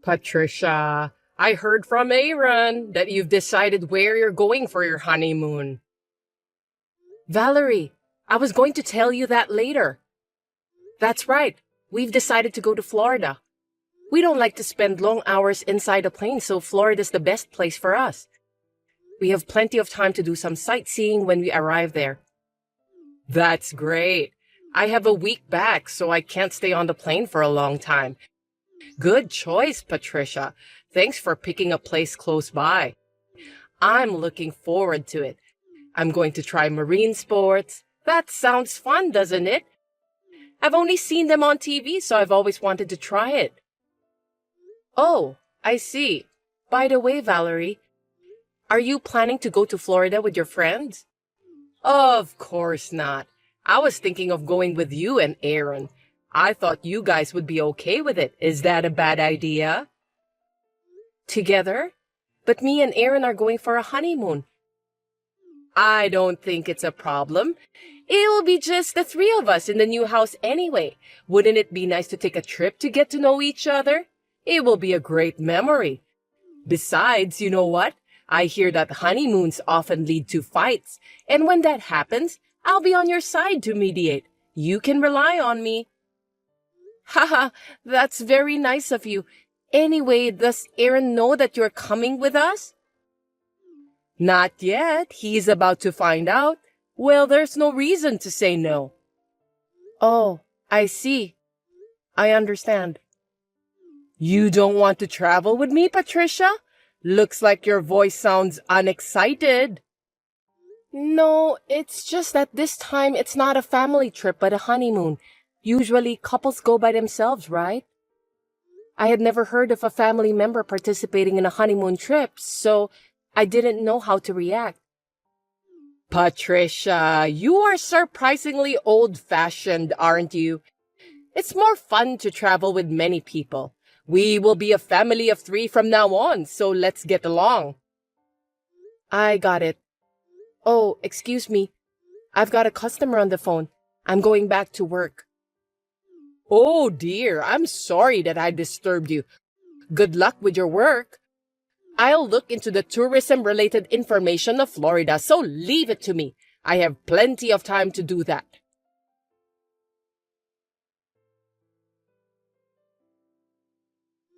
Patricia, I heard from Aaron that you've decided where you're going for your honeymoon. Valerie, I was going to tell you that later. That's right. We've decided to go to Florida. We don't like to spend long hours inside a plane, so Florida's the best place for us. We have plenty of time to do some sightseeing when we arrive there. That's great. I have a week back, so I can't stay on the plane for a long time. Good choice, Patricia. Thanks for picking a place close by. I'm looking forward to it. I'm going to try marine sports. That sounds fun, doesn't it? I've only seen them on TV, so I've always wanted to try it. Oh, I see. By the way, Valerie, are you planning to go to Florida with your friends? Of course not. I was thinking of going with you and Aaron. I thought you guys would be okay with it. Is that a bad idea? Together? But me and Aaron are going for a honeymoon. I don't think it's a problem. It will be just the three of us in the new house anyway. Wouldn't it be nice to take a trip to get to know each other? It will be a great memory. Besides, you know what? I hear that honeymoons often lead to fights, and when that happens, I'll be on your side to mediate. You can rely on me. Haha, that's very nice of you. Anyway, does Aaron know that you're coming with us? Not yet. He's about to find out. Well, there's no reason to say no. Oh, I see. I understand. You don't want to travel with me, Patricia? Looks like your voice sounds unexcited. No, it's just that this time it's not a family trip but a honeymoon. Usually couples go by themselves, right? I had never heard of a family member participating in a honeymoon trip, so I didn't know how to react. Patricia, you are surprisingly old-fashioned, aren't you? It's more fun to travel with many people. We will be a family of 3 from now on, so let's get along. I got it. Oh, excuse me. I've got a customer on the phone. I'm going back to work. Oh dear, I'm sorry that I disturbed you. Good luck with your work. I'll look into the tourism-related information of Florida, so leave it to me. I have plenty of time to do that.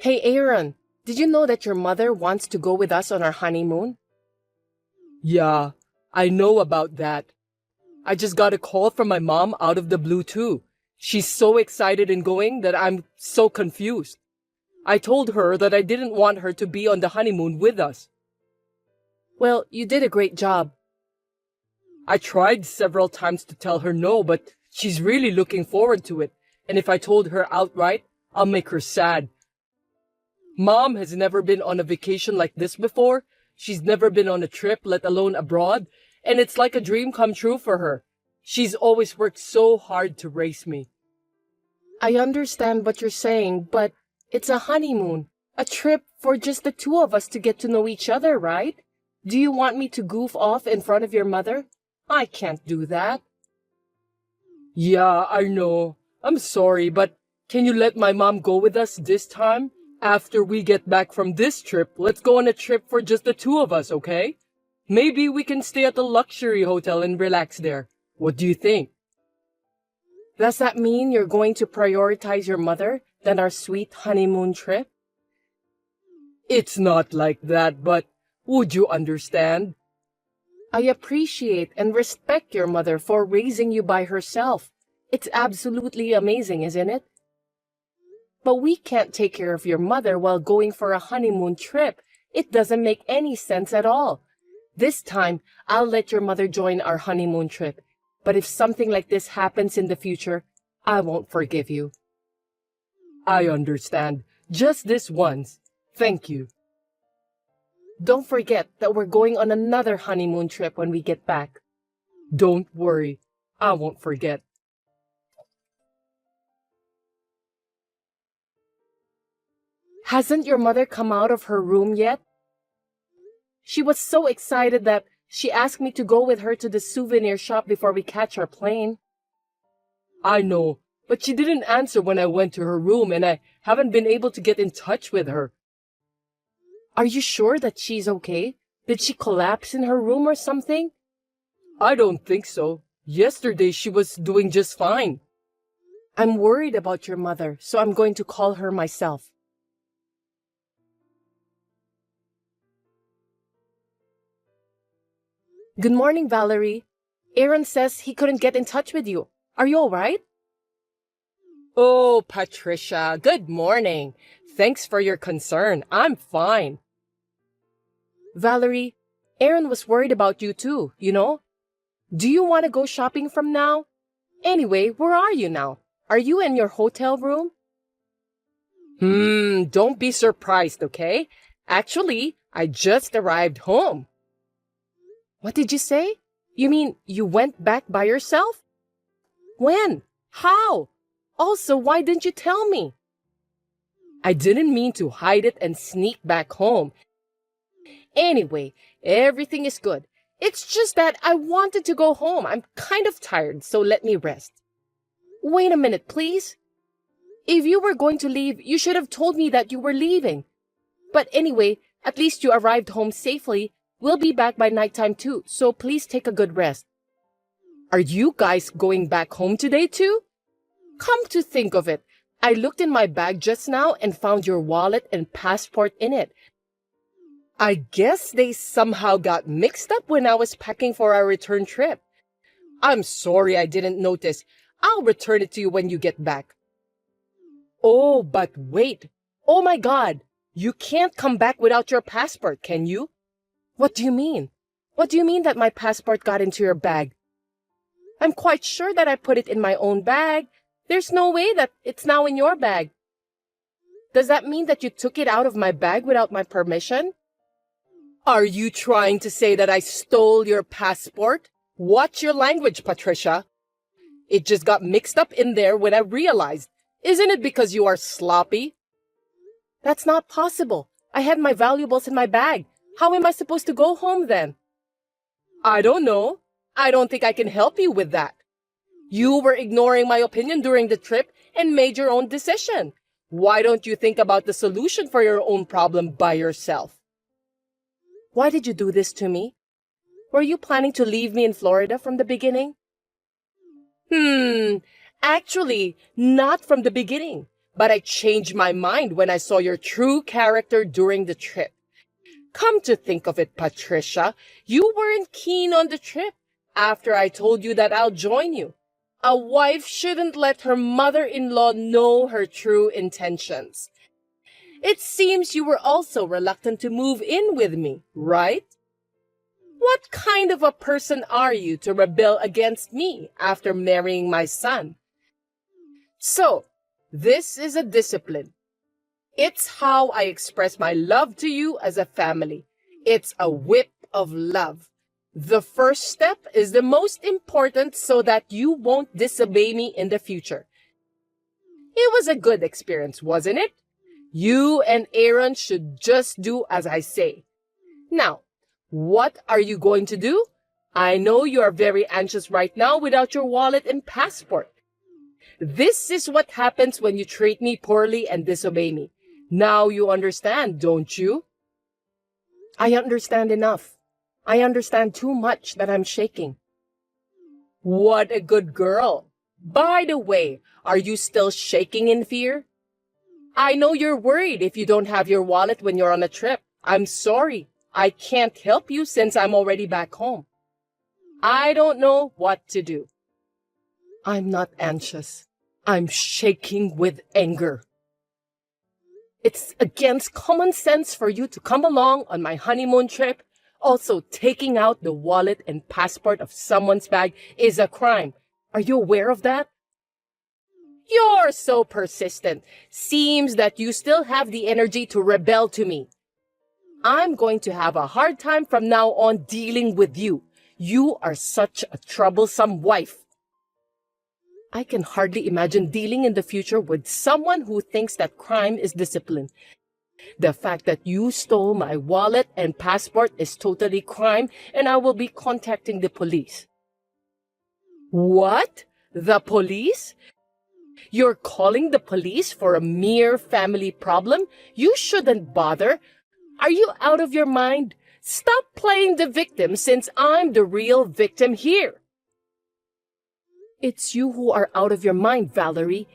Hey, Aaron, did you know that your mother wants to go with us on our honeymoon? Yeah, I know about that. I just got a call from my mom out of the blue too. She's so excited in going that I'm so confused. I told her that I didn't want her to be on the honeymoon with us. Well, you did a great job. I tried several times to tell her no, but she's really looking forward to it. And if I told her outright, I'll make her sad. Mom has never been on a vacation like this before. She's never been on a trip, let alone abroad, and it's like a dream come true for her. She's always worked so hard to raise me. I understand what you're saying, but it's a honeymoon, a trip for just the 2 of us to get to know each other, right? Do you want me to goof off in front of your mother? I can't do that. Yeah, I know. I'm sorry, but can you let my mom go with us this time? After we get back from this trip, let's go on a trip for just the 2 of us, okay? Maybe we can stay at a luxury hotel and relax there. What do you think? Does that mean you're going to prioritize your mother than our sweet honeymoon trip? It's not like that, but would you understand? I appreciate and respect your mother for raising you by herself. It's absolutely amazing, isn't it? But we can't take care of your mother while going for a honeymoon trip. It doesn't make any sense at all. This time, I'll let your mother join our honeymoon trip. But if something like this happens in the future, I won't forgive you. I understand. Just this once. Thank you. Don't forget that we're going on another honeymoon trip when we get back. Don't worry. I won't forget. Hasn't your mother come out of her room yet? She was so excited that she asked me to go with her to the souvenir shop before we catch our plane. I know, but she didn't answer when I went to her room and I haven't been able to get in touch with her. Are you sure that she's okay? Did she collapse in her room or something? I don't think so. Yesterday she was doing just fine. I'm worried about your mother, so I'm going to call her myself. Good morning, Valerie. Aaron says he couldn't get in touch with you. Are you all right? Oh, Patricia, good morning. Thanks for your concern. I'm fine. Valerie, Aaron was worried about you too, you know? Do you want to go shopping from now? Anyway, where are you now? Are you in your hotel room? Don't be surprised, okay? Actually, I just arrived home. What did you say? You mean you went back by yourself? When? How? Also, why didn't you tell me? I didn't mean to hide it and sneak back home. Anyway, everything is good. It's just that I wanted to go home. I'm kind of tired, so let me rest. Wait a minute, please. If you were going to leave, you should have told me that you were leaving. But anyway, at least you arrived home safely. We'll be back by nighttime too, so please take a good rest. Are you guys going back home today too? Come to think of it, I looked in my bag just now and found your wallet and passport in it. I guess they somehow got mixed up when I was packing for our return trip. I'm sorry I didn't notice. I'll return it to you when you get back. Oh, but wait. Oh my God. You can't come back without your passport, can you? What do you mean? What do you mean that my passport got into your bag? I'm quite sure that I put it in my own bag. There's no way that it's now in your bag. Does that mean that you took it out of my bag without my permission? Are you trying to say that I stole your passport? Watch your language, Patricia. It just got mixed up in there when I realized. Isn't it because you are sloppy? That's not possible. I had my valuables in my bag. How am I supposed to go home then? I don't know. I don't think I can help you with that. You were ignoring my opinion during the trip and made your own decision. Why don't you think about the solution for your own problem by yourself? Why did you do this to me? Were you planning to leave me in Florida from the beginning? Actually, not from the beginning. But I changed my mind when I saw your true character during the trip. Come to think of it, Patricia, you weren't keen on the trip after I told you that I'll join you. A wife shouldn't let her mother-in-law know her true intentions. It seems you were also reluctant to move in with me, right? What kind of a person are you to rebel against me after marrying my son? So, this is a discipline. It's how I express my love to you as a family. It's a whip of love. The first step is the most important so that you won't disobey me in the future. It was a good experience, wasn't it? You and Aaron should just do as I say. Now, what are you going to do? I know you are very anxious right now without your wallet and passport. This is what happens when you treat me poorly and disobey me. Now you understand, don't you? I understand enough. I understand too much that I'm shaking. What a good girl. By the way, are you still shaking in fear? I know you're worried if you don't have your wallet when you're on a trip. I'm sorry. I can't help you since I'm already back home. I don't know what to do. I'm not anxious. I'm shaking with anger. It's against common sense for you to come along on my honeymoon trip. Also, taking out the wallet and passport of someone's bag is a crime. Are you aware of that? You're so persistent. Seems that you still have the energy to rebel to me. I'm going to have a hard time from now on dealing with you. You are such a troublesome wife. I can hardly imagine dealing in the future with someone who thinks that crime is discipline. The fact that you stole my wallet and passport is totally crime, and I will be contacting the police. What? The police? You're calling the police for a mere family problem? You shouldn't bother. Are you out of your mind? Stop playing the victim since I'm the real victim here. It's you who are out of your mind, Valerie.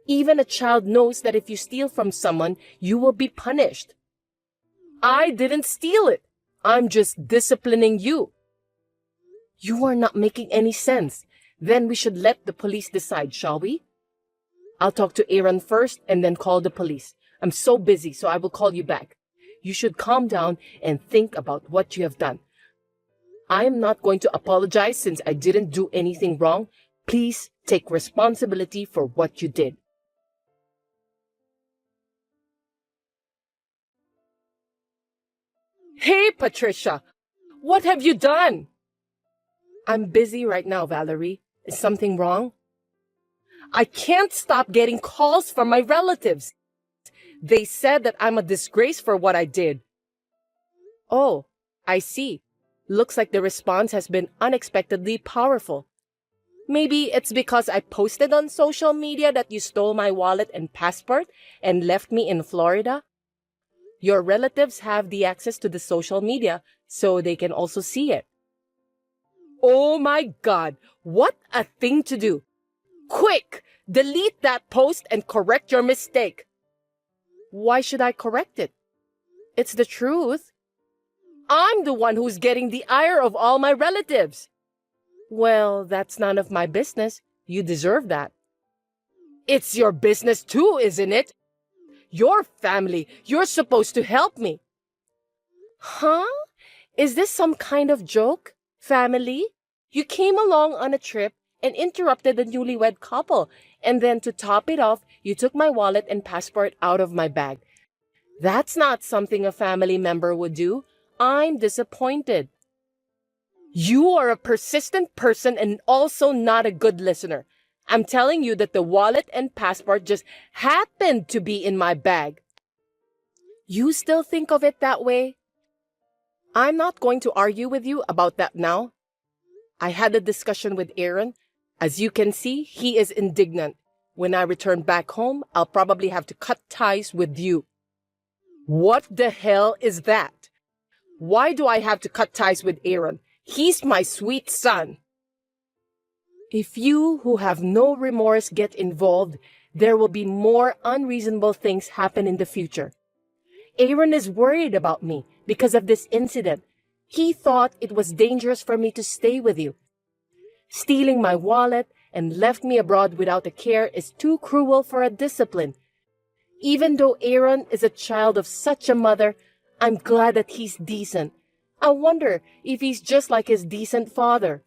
Even a child knows that if you steal from someone, you will be punished. I didn't steal it. I'm just disciplining you. You are not making any sense. Then we should let the police decide, shall we? I'll talk to Aaron first and then call the police. I'm so busy, so I will call you back. You should calm down and think about what you have done. I am not going to apologize since I didn't do anything wrong. Please take responsibility for what you did. Hey, Patricia, what have you done? I'm busy right now, Valerie. Is something wrong? I can't stop getting calls from my relatives. They said that I'm a disgrace for what I did. Oh, I see. Looks like the response has been unexpectedly powerful. Maybe it's because I posted on social media that you stole my wallet and passport and left me in Florida. Your relatives have the access to the social media, so they can also see it. Oh my God, what a thing to do. Quick, delete that post and correct your mistake. Why should I correct it? It's the truth. I'm the one who's getting the ire of all my relatives. Well, that's none of my business. You deserve that. It's your business too, isn't it? Your family. You're supposed to help me. Huh? Is this some kind of joke? Family? You came along on a trip and interrupted the newlywed couple, and then to top it off, you took my wallet and passport out of my bag. That's not something a family member would do. I'm disappointed. You are a persistent person and also not a good listener. I'm telling you that the wallet and passport just happened to be in my bag. You still think of it that way? I'm not going to argue with you about that now. I had a discussion with Aaron. As you can see, he is indignant. When I return back home, I'll probably have to cut ties with you. What the hell is that? Why do I have to cut ties with Aaron? He's my sweet son. If you who have no remorse get involved, there will be more unreasonable things happen in the future. Aaron is worried about me because of this incident. He thought it was dangerous for me to stay with you. Stealing my wallet and left me abroad without a care is too cruel for a discipline. Even though Aaron is a child of such a mother, I'm glad that he's decent. I wonder if he's just like his decent father.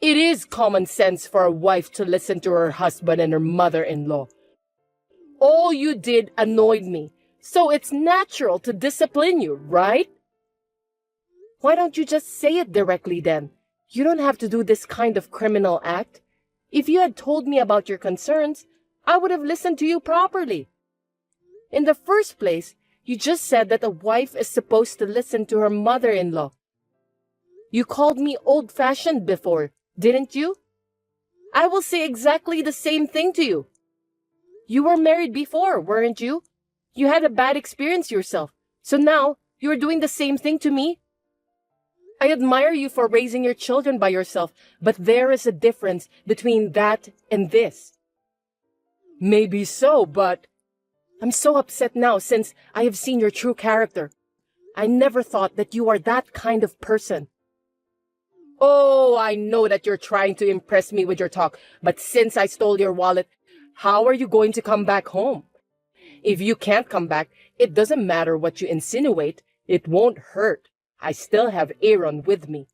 It is common sense for a wife to listen to her husband and her mother-in-law. All you did annoyed me, so it's natural to discipline you, right? Why don't you just say it directly then? You don't have to do this kind of criminal act. If you had told me about your concerns, I would have listened to you properly. In the first place, you just said that a wife is supposed to listen to her mother-in-law. You called me old-fashioned before, didn't you? I will say exactly the same thing to you. You were married before, weren't you? You had a bad experience yourself, so now you are doing the same thing to me? I admire you for raising your children by yourself, but there is a difference between that and this. Maybe so, but I'm so upset now since I have seen your true character. I never thought that you are that kind of person. Oh, I know that you're trying to impress me with your talk, but since I stole your wallet, how are you going to come back home? If you can't come back, it doesn't matter what you insinuate. It won't hurt. I still have Aaron with me.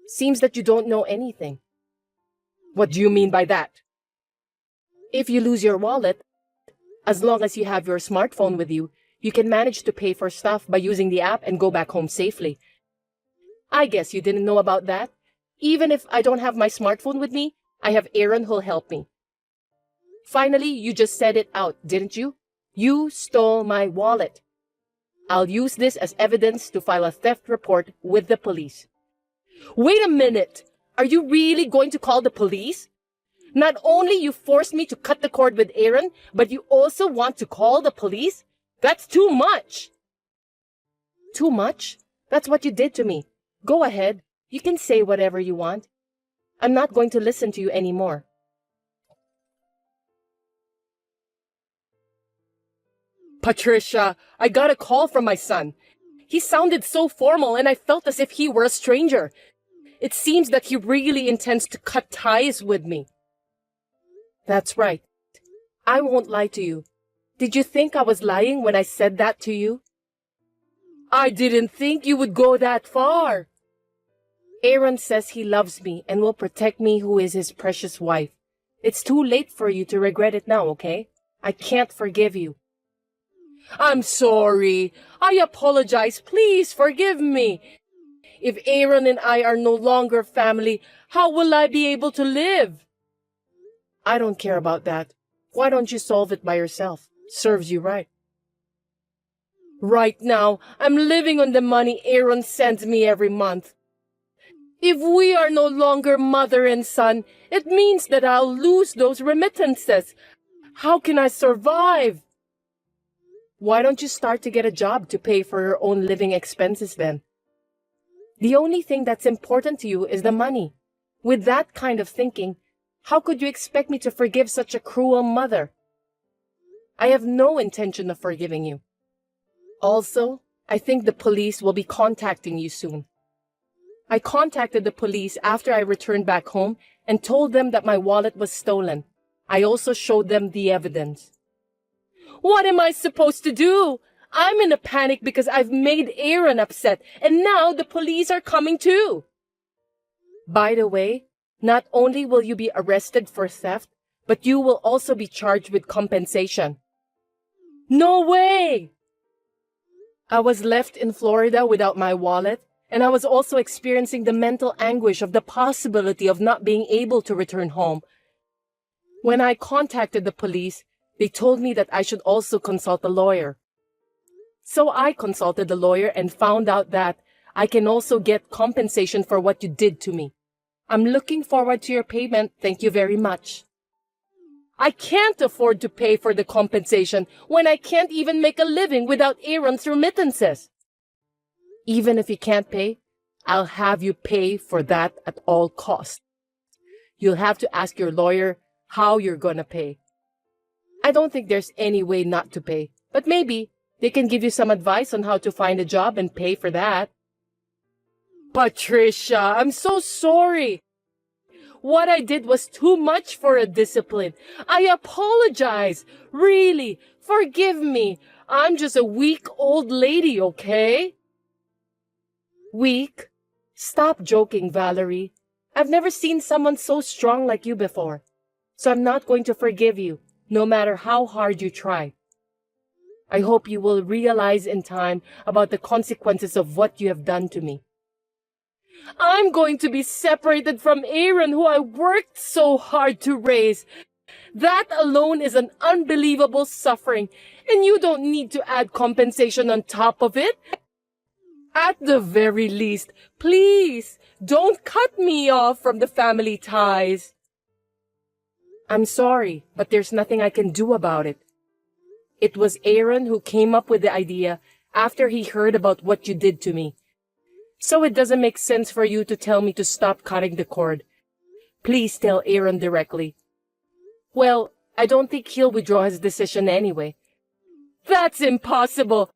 Seems that you don't know anything. What do you mean by that? If you lose your wallet, as long as you have your smartphone with you, you can manage to pay for stuff by using the app and go back home safely. I guess you didn't know about that. Even if I don't have my smartphone with me, I have Aaron who'll help me. Finally, you just said it out, didn't you? You stole my wallet. I'll use this as evidence to file a theft report with the police. Wait a minute! Are you really going to call the police? Not only you forced me to cut the cord with Aaron, but you also want to call the police? That's too much. Too much? That's what you did to me. Go ahead. You can say whatever you want. I'm not going to listen to you anymore. Patricia, I got a call from my son. He sounded so formal and I felt as if he were a stranger. It seems that he really intends to cut ties with me. That's right. I won't lie to you. Did you think I was lying when I said that to you? I didn't think you would go that far. Aaron says he loves me and will protect me, who is his precious wife. It's too late for you to regret it now, okay? I can't forgive you. I'm sorry. I apologize. Please forgive me. If Aaron and I are no longer family, how will I be able to live? I don't care about that. Why don't you solve it by yourself? Serves you right. Right now, I'm living on the money Aaron sends me every month. If we are no longer mother and son, it means that I'll lose those remittances. How can I survive? Why don't you start to get a job to pay for your own living expenses then? The only thing that's important to you is the money. With that kind of thinking, how could you expect me to forgive such a cruel mother? I have no intention of forgiving you. Also, I think the police will be contacting you soon. I contacted the police after I returned back home and told them that my wallet was stolen. I also showed them the evidence. What am I supposed to do? I'm in a panic because I've made Aaron upset, and now the police are coming too. By the way, not only will you be arrested for theft, but you will also be charged with compensation. No way! I was left in Florida without my wallet, and I was also experiencing the mental anguish of the possibility of not being able to return home. When I contacted the police, they told me that I should also consult a lawyer. So I consulted the lawyer and found out that I can also get compensation for what you did to me. I'm looking forward to your payment. Thank you very much. I can't afford to pay for the compensation when I can't even make a living without Aaron's remittances. Even if you can't pay, I'll have you pay for that at all costs. You'll have to ask your lawyer how you're gonna pay. I don't think there's any way not to pay, but maybe they can give you some advice on how to find a job and pay for that. Patricia, I'm so sorry. What I did was too much for a discipline. I apologize. Really, forgive me. I'm just a weak old lady, okay? Weak? Stop joking, Valerie. I've never seen someone so strong like you before. So I'm not going to forgive you, no matter how hard you try. I hope you will realize in time about the consequences of what you have done to me. I'm going to be separated from Aaron, who I worked so hard to raise. That alone is an unbelievable suffering, and you don't need to add compensation on top of it. At the very least, please, don't cut me off from the family ties. I'm sorry, but there's nothing I can do about it. It was Aaron who came up with the idea after he heard about what you did to me. So it doesn't make sense for you to tell me to stop cutting the cord. Please tell Aaron directly. Well, I don't think he'll withdraw his decision anyway. That's impossible.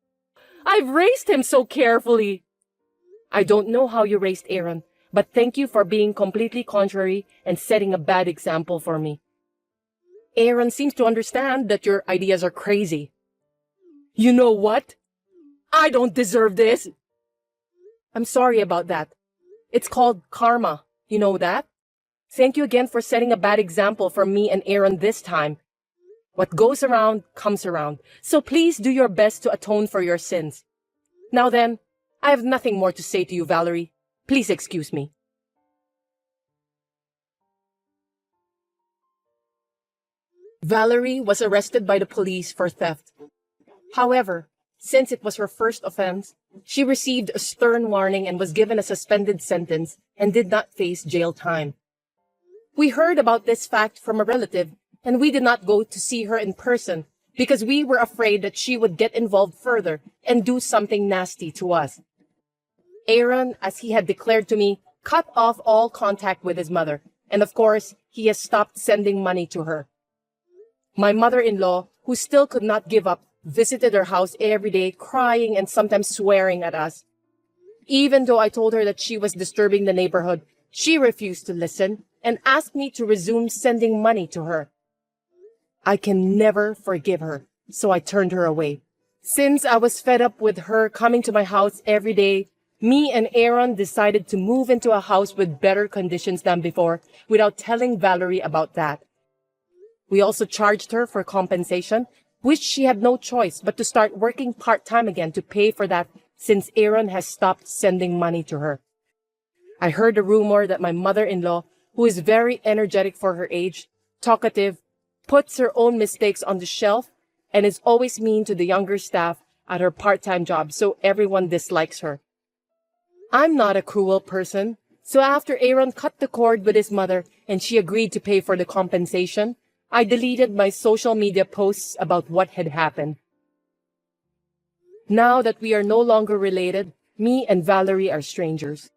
I've raised him so carefully. I don't know how you raised Aaron, but thank you for being completely contrary and setting a bad example for me. Aaron seems to understand that your ideas are crazy. You know what? I don't deserve this. I'm sorry about that. It's called karma. You know that? Thank you again for setting a bad example for me and Aaron this time. What goes around comes around. So please do your best to atone for your sins. Now then, I have nothing more to say to you, Valerie. Please excuse me. Valerie was arrested by the police for theft. However, since it was her first offense, she received a stern warning and was given a suspended sentence and did not face jail time. We heard about this fact from a relative, and we did not go to see her in person because we were afraid that she would get involved further and do something nasty to us. Aaron, as he had declared to me, cut off all contact with his mother, and of course, he has stopped sending money to her. My mother-in-law, who still could not give up, visited her house every day, crying and sometimes swearing at us. Even though I told her that she was disturbing the neighborhood, she refused to listen and asked me to resume sending money to her. I can never forgive her, so I turned her away. Since I was fed up with her coming to my house every day, me and Aaron decided to move into a house with better conditions than before without telling Valerie about that. We also charged her for compensation, which she had no choice but to start working part-time again to pay for that since Aaron has stopped sending money to her. I heard a rumor that my mother-in-law, who is very energetic for her age, talkative, puts her own mistakes on the shelf, and is always mean to the younger staff at her part-time job, so everyone dislikes her. I'm not a cruel person, so after Aaron cut the cord with his mother and she agreed to pay for the compensation, I deleted my social media posts about what had happened. Now that we are no longer related, me and Valerie are strangers.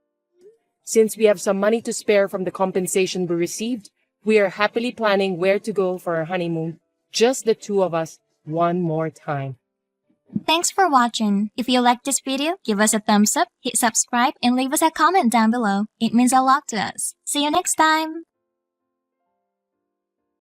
Since we have some money to spare from the compensation we received, we are happily planning where to go for our honeymoon, just the two of us, one more time. Thanks for watching. If you liked this video, give us a thumbs up, hit subscribe, and leave us a comment down below. It means a lot to us. See you next time!